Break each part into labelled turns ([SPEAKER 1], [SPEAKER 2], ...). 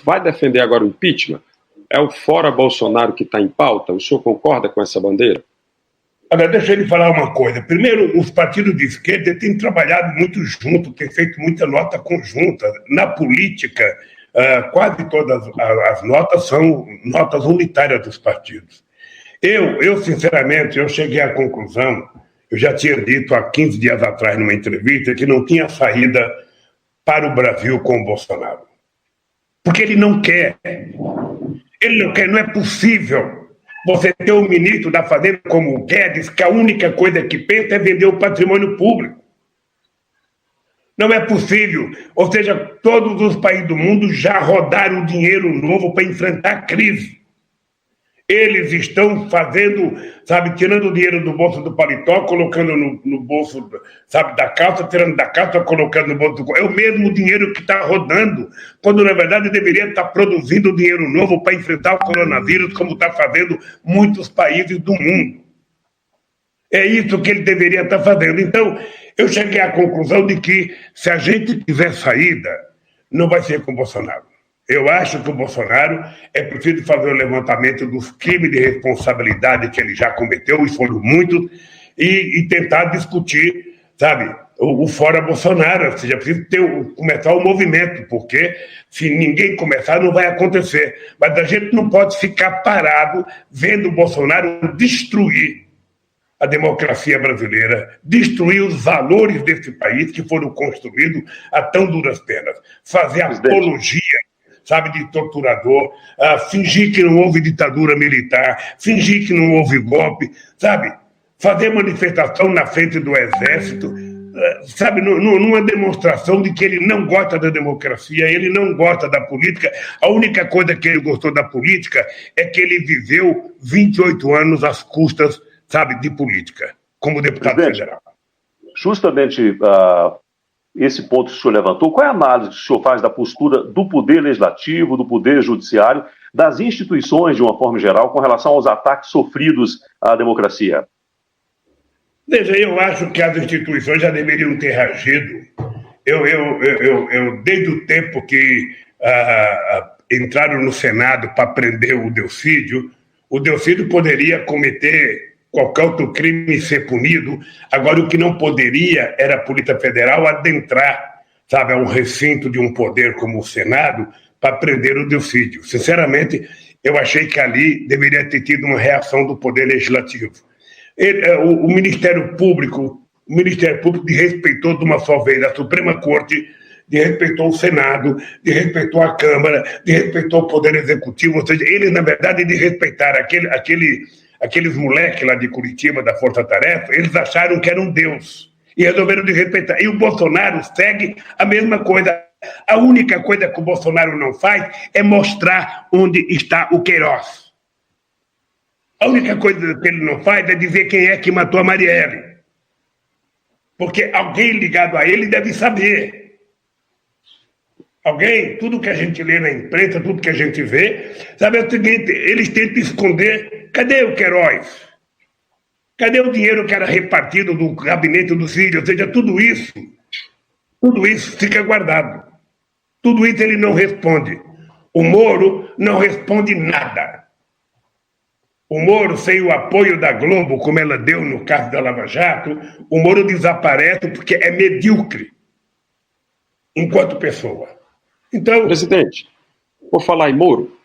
[SPEAKER 1] vai defender agora o impeachment? É o fora Bolsonaro que está em pauta? O senhor concorda com essa bandeira?
[SPEAKER 2] Agora, deixa eu lhe falar uma coisa. Primeiro, os partidos de esquerda têm trabalhado muito junto, têm feito muita nota conjunta. Na política, quase todas as notas são notas unitárias dos partidos. Eu, sinceramente, eu cheguei à conclusão, eu já tinha dito há 15 dias atrás numa entrevista, que não tinha saída para o Brasil com o Bolsonaro. Porque ele não quer. Ele não quer, não é possível você ter um ministro da Fazenda como o Guedes, que a única coisa que pensa é vender o patrimônio público. Não é possível. Ou seja, todos os países do mundo já rodaram dinheiro novo para enfrentar a crise. Eles estão fazendo, tirando o dinheiro do bolso do paletó, colocando no bolso, da calça, tirando da calça, colocando no bolso do... É o mesmo dinheiro que está rodando, quando na verdade deveria estar produzindo dinheiro novo para enfrentar o coronavírus, como está fazendo muitos países do mundo. É isso que ele deveria estar fazendo. Então, eu cheguei à conclusão de que, se a gente tiver saída, não vai ser com o Bolsonaro. Eu acho que o Bolsonaro é preciso fazer o levantamento dos crimes de responsabilidade que ele já cometeu, e foram muitos, e tentar discutir, o fora Bolsonaro. Ou seja, preciso começar o movimento, porque se ninguém começar, não vai acontecer. Mas a gente não pode ficar parado vendo o Bolsonaro destruir a democracia brasileira, destruir os valores desse país que foram construídos a tão duras penas, fazer apologia, de torturador, fingir que não houve ditadura militar, fingir que não houve golpe, fazer manifestação na frente do exército, numa demonstração de que ele não gosta da democracia, ele não gosta da política. A única coisa que ele gostou da política é que ele viveu 28 anos às custas, de política, como deputado federal.
[SPEAKER 3] Justamente esse ponto que o senhor levantou, qual é a análise que o senhor faz da postura do Poder Legislativo, do Poder Judiciário, das instituições, de uma forma geral, com relação aos ataques sofridos à democracia?
[SPEAKER 2] Veja, eu acho que as instituições já deveriam ter reagido. Eu desde o tempo que entraram no Senado para prender o Delcídio poderia cometer qualquer outro crime e ser punido. Agora, o que não poderia era a Polícia Federal adentrar, a um recinto de um poder como o Senado para prender o Delcídio. Sinceramente, eu achei que ali deveria ter tido uma reação do Poder Legislativo. O Ministério Público desrespeitou de uma só vez a Suprema Corte, desrespeitou o Senado, desrespeitou a Câmara, desrespeitou o Poder Executivo. Ou seja, eles, na verdade, desrespeitaram aqueles moleques lá de Curitiba, da Força Tarefa. Eles acharam que era um Deus e resolveram desrespeitar. E o Bolsonaro segue a mesma coisa. A única coisa que o Bolsonaro não faz é mostrar onde está o Queiroz. A única coisa que ele não faz é dizer quem é que matou a Marielle. Porque alguém ligado a ele deve saber. Alguém, tudo que a gente lê na imprensa, tudo que a gente vê, é o seguinte: eles tentam esconder. Cadê o Queiroz? Cadê o dinheiro que era repartido do gabinete do Círio? Ou seja, tudo isso fica guardado. Tudo isso ele não responde. O Moro não responde nada. O Moro, sem o apoio da Globo, como ela deu no caso da Lava Jato, o Moro desaparece porque é medíocre enquanto pessoa. Então,
[SPEAKER 1] presidente, por falar em Moro,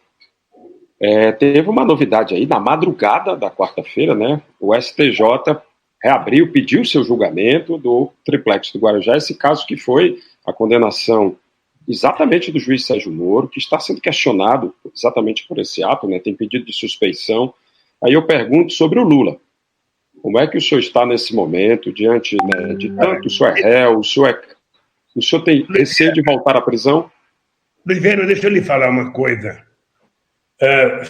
[SPEAKER 1] teve uma novidade aí na madrugada da quarta-feira, né? O STJ reabriu, pediu seu julgamento do triplex do Guarujá, esse caso que foi a condenação exatamente do juiz Sérgio Moro, que está sendo questionado exatamente por esse ato, né? Tem pedido de suspeição. Aí eu pergunto sobre o Lula. Como é que o senhor está nesse momento, diante, né, de tanto o senhor é réu, o senhor tem receio de voltar à prisão?
[SPEAKER 2] Luiziano, deixa eu lhe falar uma coisa.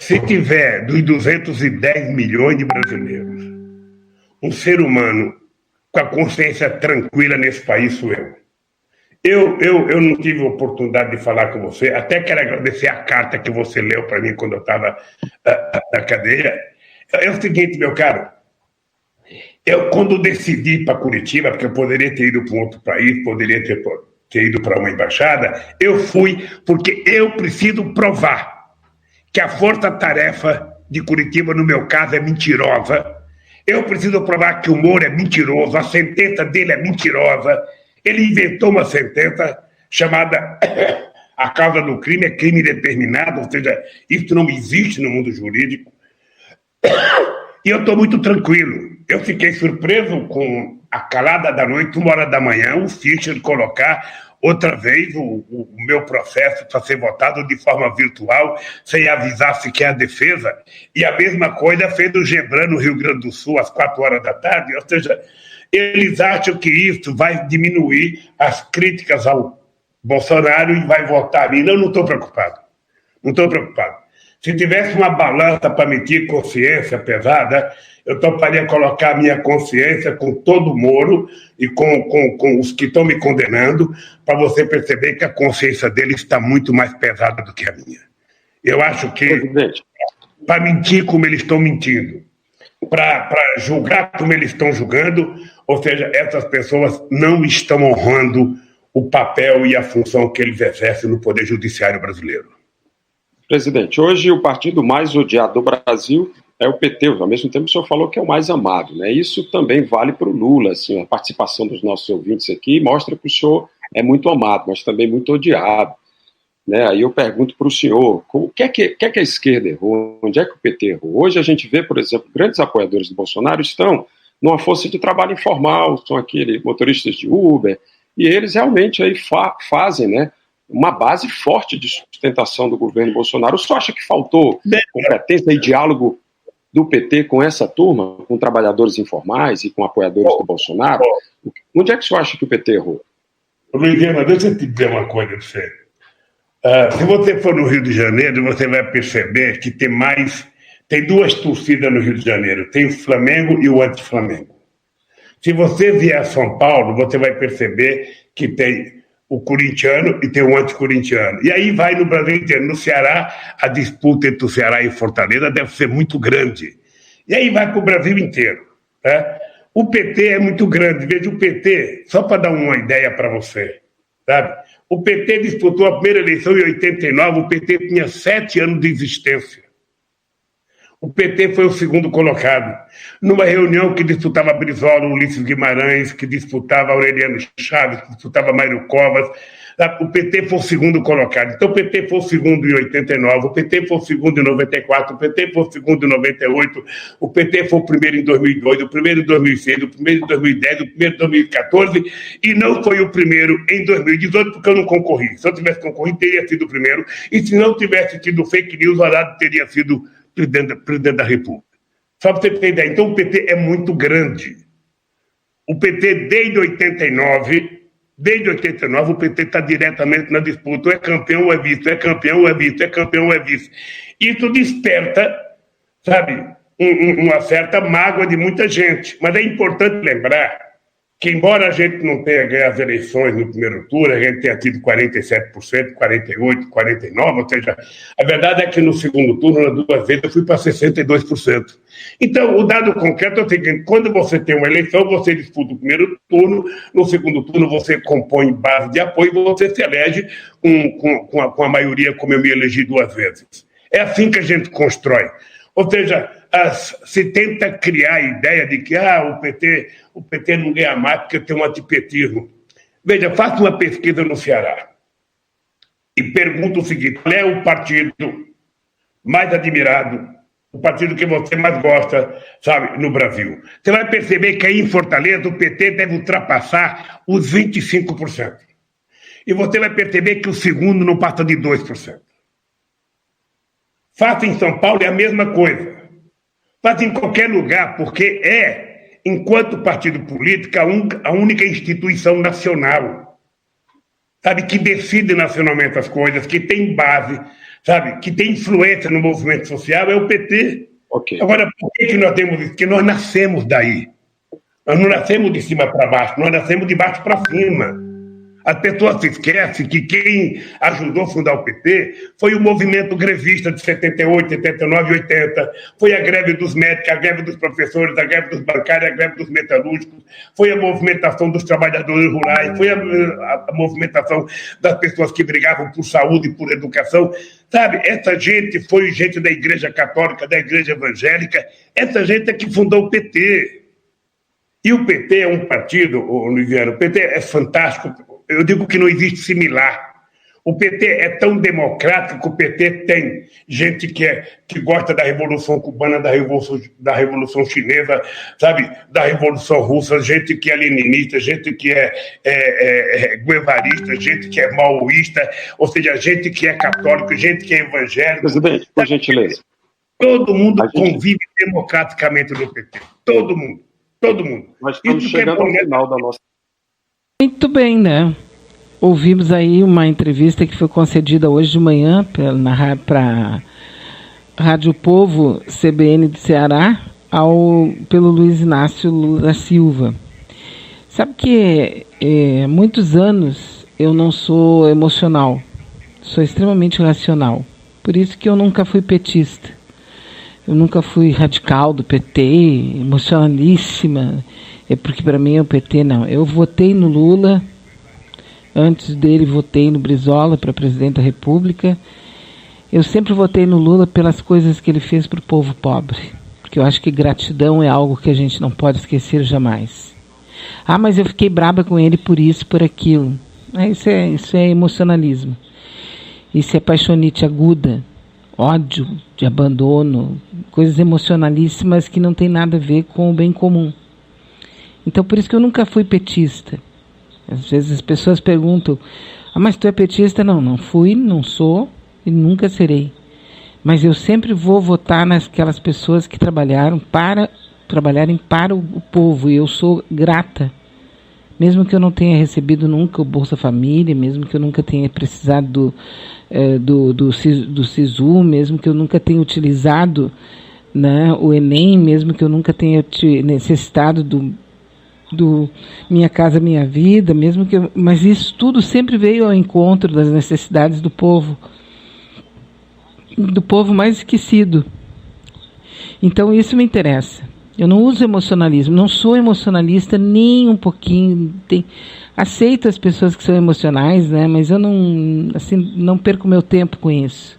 [SPEAKER 2] Se tiver dos 210 milhões de brasileiros, um ser humano com a consciência tranquila nesse país sou eu. Eu não tive a oportunidade de falar com você, até quero agradecer a carta que você leu para mim quando eu estava na cadeia. É o seguinte, meu caro, eu quando decidi ir para Curitiba, porque eu poderia ter ido para um outro país, poderia ter ter ido para uma embaixada, eu fui porque eu preciso provar que a força-tarefa de Curitiba, no meu caso, é mentirosa. Eu preciso provar que o Moro é mentiroso, a sentença dele é mentirosa. Ele inventou uma sentença chamada a causa do crime é crime determinado, ou seja, isso não existe no mundo jurídico. E eu estou muito tranquilo. Eu fiquei surpreso com a calada da noite, 1h da manhã, o Fischer colocar outra vez o meu processo para ser votado de forma virtual, sem avisar sequer a defesa. E a mesma coisa fez o Gebran no Rio Grande do Sul, às 4h da tarde. Ou seja, eles acham que isso vai diminuir as críticas ao Bolsonaro e vai votar a mim. Não estou preocupado. Não estou preocupado. Se tivesse uma balança para medir consciência pesada, eu toparia colocar a minha consciência com todo o Moro e com os que estão me condenando, para você perceber que a consciência deles está muito mais pesada do que a minha. Eu acho que, para mentir como eles estão mentindo, para julgar como eles estão julgando, ou seja, essas pessoas não estão honrando o papel e a função que eles exercem no Poder Judiciário brasileiro.
[SPEAKER 1] Presidente, hoje o partido mais odiado do Brasil é o PT, ao mesmo tempo o senhor falou que é o mais amado, né? Isso também vale para o Lula, assim, a participação dos nossos ouvintes aqui mostra que o senhor é muito amado, mas também muito odiado, né? Aí eu pergunto para o senhor, o que é que a esquerda errou? Onde é que o PT errou? Hoje a gente vê, por exemplo, grandes apoiadores do Bolsonaro estão numa força de trabalho informal, são aqueles motoristas de Uber, e eles realmente aí fazem, né, uma base forte de sustentação do governo Bolsonaro. O senhor acha que faltou competência e diálogo do PT com essa turma, com trabalhadores informais e com apoiadores do Bolsonaro? Onde é que o senhor acha que o PT errou?
[SPEAKER 2] Luiz, deixa eu te dizer uma coisa para você. Se você for no Rio de Janeiro, você vai perceber que tem duas torcidas no Rio de Janeiro. Tem o Flamengo e o anti-Flamengo. Se você vier a São Paulo, você vai perceber que tem o corintiano e tem o anticorintiano. E aí vai no Brasil inteiro. No Ceará, a disputa entre o Ceará e Fortaleza deve ser muito grande. E aí vai para o Brasil inteiro. Né? O PT é muito grande. Veja, o PT, só para dar uma ideia para você, sabe? O PT disputou a primeira eleição em 89, o PT tinha 7 anos de existência. O PT foi o segundo colocado. Numa reunião que disputava Brizola, Ulisses Guimarães, que disputava Aureliano Chaves, que disputava Mário Covas, o PT foi o segundo colocado. Então o PT foi o segundo em 89, o PT foi o segundo em 94, o PT foi o segundo em 98, o PT foi o primeiro em 2002, o primeiro em 2006, o primeiro em 2010, o primeiro em 2014, e não foi o primeiro em 2018, porque eu não concorri. Se eu tivesse concorrido, teria sido o primeiro, e se não tivesse tido fake news, o Haddad teria sido presidente da República. Só para você ter ideia. Então o PT é muito grande. O PT, desde 89, o PT está diretamente na disputa. Ou é campeão ou é vice, é campeão ou é vice, é campeão ou é vice. Isso desperta, sabe, uma certa mágoa de muita gente. Mas é importante lembrar que, embora a gente não tenha ganhado as eleições no primeiro turno, a gente tenha tido 47%, 48%, 49%, ou seja, a verdade é que no segundo turno, nas 2 vezes, eu fui para 62%. Então, o dado concreto é o seguinte: quando você tem uma eleição, você disputa o primeiro turno, no segundo turno você compõe base de apoio e você se elege com a maioria, como eu me elegi 2 vezes. É assim que a gente constrói. Ou seja, se tenta criar a ideia de que o PT não ganha mais porque tem um antipetismo. Veja, faça uma pesquisa no Ceará e pergunta o seguinte: qual é o partido mais admirado, o partido que você mais gosta, sabe, no Brasil? Você vai perceber que aí em Fortaleza o PT deve ultrapassar os 25%. E você vai perceber que o segundo não passa de 2%. Faça em São Paulo é a mesma coisa. Faça em qualquer lugar, porque enquanto partido político, a única instituição nacional, sabe, que decide nacionalmente as coisas, que tem base, sabe, que tem influência no movimento social, é o PT.
[SPEAKER 1] Okay.
[SPEAKER 2] Agora, por que nós temos isso? Porque nós nascemos daí. Nós não nascemos de cima para baixo, nós nascemos de baixo para cima. As pessoas se esquecem que quem ajudou a fundar o PT foi o movimento grevista de 78, 79 e 80. Foi a greve dos médicos, a greve dos professores, a greve dos bancários, a greve dos metalúrgicos. Foi a movimentação dos trabalhadores rurais, foi a movimentação das pessoas que brigavam por saúde e por educação. Sabe, essa gente foi gente da Igreja Católica, da Igreja Evangélica. Essa gente é que fundou o PT. E o PT é um partido, Oliveira, o PT é fantástico. Eu digo que não existe similar. O PT é tão democrático que o PT tem gente que gosta da Revolução Cubana, da Revolução Chinesa, sabe, da Revolução Russa, gente que é leninista, gente que é guevarista, gente que é maoísta, ou seja, gente que é católico, gente que é evangélico.
[SPEAKER 1] Presidente, por gentileza.
[SPEAKER 2] Todo mundo convive democraticamente no PT. Todo mundo. Todo mundo.
[SPEAKER 1] Nós estamos chegando ao final da nossa...
[SPEAKER 4] Muito bem, né? Ouvimos aí uma entrevista que foi concedida hoje de manhã para a Rádio Povo, CBN do Ceará, pelo Luiz Inácio Lula da Silva. Sabe que há muitos anos eu não sou emocional, sou extremamente racional. Por isso que eu nunca fui petista. Eu nunca fui radical do PT, emocionalíssima. É porque para mim é o PT, não. Eu votei no Lula, antes dele votei no Brizola para presidente da República. Eu sempre votei no Lula pelas coisas que ele fez para o povo pobre. Porque eu acho que gratidão é algo que a gente não pode esquecer jamais. Ah, mas eu fiquei braba com ele por isso, por aquilo. Isso é emocionalismo. Isso é paixonite aguda. Ódio, de abandono, coisas emocionalíssimas que não tem nada a ver com o bem comum. Então, por isso que eu nunca fui petista. Às vezes as pessoas perguntam, mas tu é petista? Não fui, não sou e nunca serei. Mas eu sempre vou votar naquelas pessoas que trabalharem para o povo, e eu sou grata. Mesmo que eu não tenha recebido nunca o Bolsa Família, mesmo que eu nunca tenha precisado do SISU, mesmo que eu nunca tenha utilizado, né, o Enem, mesmo que eu nunca tenha necessitado do Minha Casa Minha Vida, mas isso tudo sempre veio ao encontro das necessidades do povo mais esquecido. Então isso me interessa. Eu não uso emocionalismo, não sou emocionalista nem um pouquinho. Aceito as pessoas que são emocionais, né? Mas eu não perco meu tempo com isso.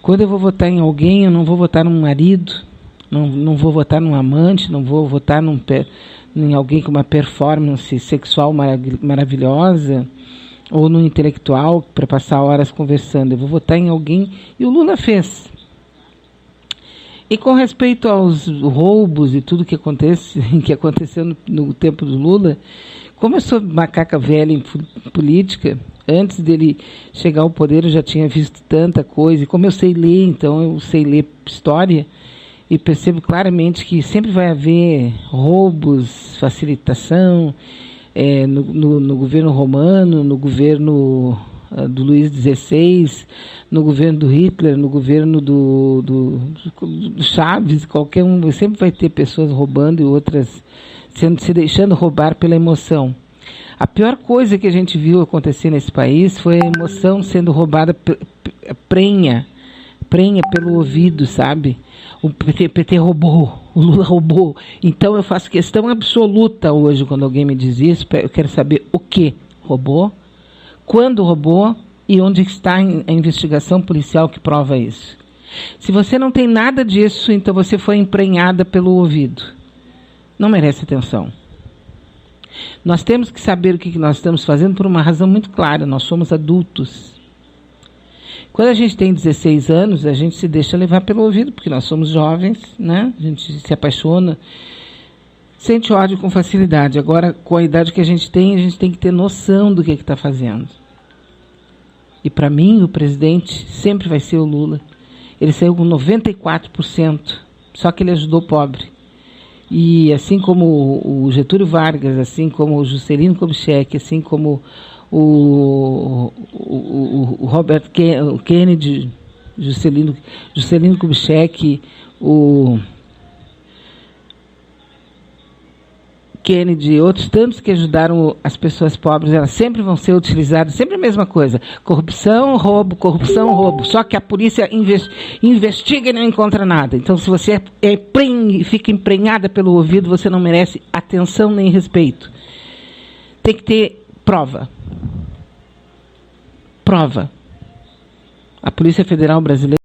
[SPEAKER 4] Quando eu vou votar em alguém, eu não vou votar num marido, não vou votar num amante, não vou votar em alguém com uma performance sexual maravilhosa, ou num intelectual para passar horas conversando. Eu vou votar em alguém, e o Lula fez. E com respeito aos roubos e tudo que aconteceu no tempo do Lula, como eu sou macaca velha em política, antes dele chegar ao poder eu já tinha visto tanta coisa, e como eu sei ler, então eu sei ler história, e percebo claramente que sempre vai haver roubos, facilitação, no governo romano, no governo do Luís XVI, no governo do Hitler, no governo do Chaves, qualquer um, sempre vai ter pessoas roubando e outras se deixando roubar pela emoção. A pior coisa que a gente viu acontecer nesse país foi a emoção sendo roubada, prenha pelo ouvido, sabe? O PT roubou, o Lula roubou. Então eu faço questão absoluta hoje, quando alguém me diz isso, eu quero saber o que roubou, quando roubou e onde está a investigação policial que prova isso. Se você não tem nada disso, então você foi emprenhada pelo ouvido. Não merece atenção. Nós temos que saber o que nós estamos fazendo por uma razão muito clara. Nós somos adultos. Quando a gente tem 16 anos, a gente se deixa levar pelo ouvido, porque nós somos jovens, né? A gente se apaixona, sente ódio com facilidade. Agora, com a idade que a gente tem que ter noção do que está fazendo. E para mim, o presidente sempre vai ser o Lula. Ele saiu com 94%, só que ele ajudou o pobre. E assim como o Getúlio Vargas, assim como o Juscelino Kubitschek, assim como o Robert Kennedy, Juscelino Kubitschek, Kennedy, outros tantos que ajudaram as pessoas pobres, elas sempre vão ser utilizadas, sempre a mesma coisa, corrupção, roubo, só que a polícia investiga e não encontra nada. Então, se você fica emprenhada pelo ouvido, você não merece atenção nem respeito. Tem que ter prova. A Polícia Federal Brasileira